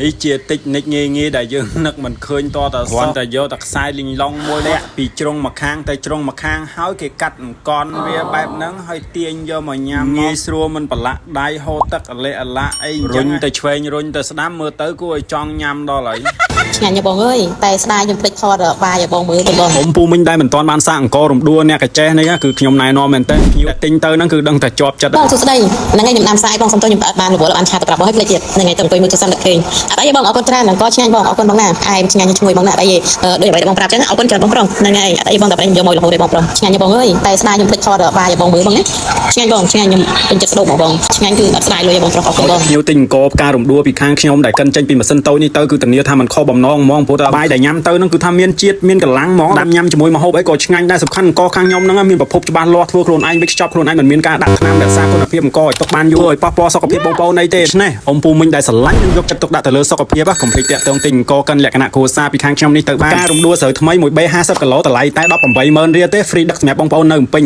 នេះជាតិចនិចងាយដែលយើងនឹកមិនឃើញតតែគ្រាន់តែយកតែខ្សែលីងឡុងមួយលាក់ពីជ្រុងម្ខាងទៅជ្រុងម្ខាងហើយគេកាត់អង្គន់វាបែបហ្នឹងហើយទាញយកមកញ៉ាំងាយស្រួលមិនប្រឡាក់ដៃហូរទឹកអលេអឡាអីរុញទៅឆ្វេងរុញទៅស្ដាំមើលទៅគួរឲ្យចង់ញ៉ាំដល់ហើយឆ្ងាញ់បងអើយតែស្ដាយខ្ញុំភ្លេចថតបាយឲ្យបងមើលបងខ្ញុំពូមិញដែរមិនទាន់បានសាកអង្គរំដួលអ្នកកាចេះនេះគឺខ្ញុំណែនាំមែនតើភ្ញៀវទិញទៅហ្នឹងគឺដឹងតែជាប់ចិត្តបងសួស្ដីហ្នឹងហើយខ្ញុំដាំសាយបងសុំទោសខ្ញុំអត់បានរវល់បានឆាតប្រាប់បងឲ្យភ្លេចទៀតហ្នឹងហើយទៅអង្គុយមើលទូរស័ព្ទតែឃើញអត់អីបងអរគុណច្រើនអង្គឆ្ងាញ់បងអរគុណបងណាផ្អែមឆ្ងាញ់ឈ្ងុយបងណាអត់អីដូចអ្វីដែលបងប្រាប់ចឹងអរគុណច្រើនបងប្រុសហ្នឹងហើយអត់អីបងតែប្រេងយកមករហូតទេបងប្រុសឆ្ងាញ់បងអើយតែស្ដាយខ្ញុំភ្លេចថតបាយឲ្យបងមើលបងណាឆ្ងាញ់បងឆ្ងាញ់ខ្ញុំពេញចិត្តស្ដោកបងឆ្ងាញ់គឺអត់ស្ដាយលុយឲ្យបងប្រុសអរគុណបងភ្ញៀវទិញអង្គផ្ការំដួលពីខាងខ្ញុំដែលកិនចេញពីម៉ាស៊ីនតូចនេះទៅគឺធានាថាมันខុសបំណងហ្មងព្រោះតែបាយដែលញ៉ាំទៅហ្នឹងគឺថាមានជាតិមានកម្លាំងហ្មងដាំញ៉ាំជាមួយម្ហូបអីក៏ឆ្ងាញ់ដែរសំខាន់អង្គខាងខ្ញុំហ្នឹងមានប្រភពច្បាស់លាស់ធ្វើខ្លួនឯងវិកខ្ចប់ខ្លួនឯងមិនមានការដាក់ថ្នាំរក្សាគុណភាពអង្គឲ្យទុកបានយូរឲ្យប៉ះពាល់សុខភាពបងប្អូនអីទេឆ្នេះអ៊ំពូមិញដែលស្រឡាញ់នឹងយកចិត្តទុកដាក់ទៅលើសុខភាពកុំភ្លេចតាក់ទងទិញអង្គកិនលក្ខណៈគ្រួសារពីខាងខ្ញុំនេះទៅបានការរំដួលស្រូវថ្មី1B 50 គីឡូតម្លៃតែ 18,000 រៀលទេហ្វ្រីដឹកសម្រាប់បងប្អូននៅភ្នំពេញ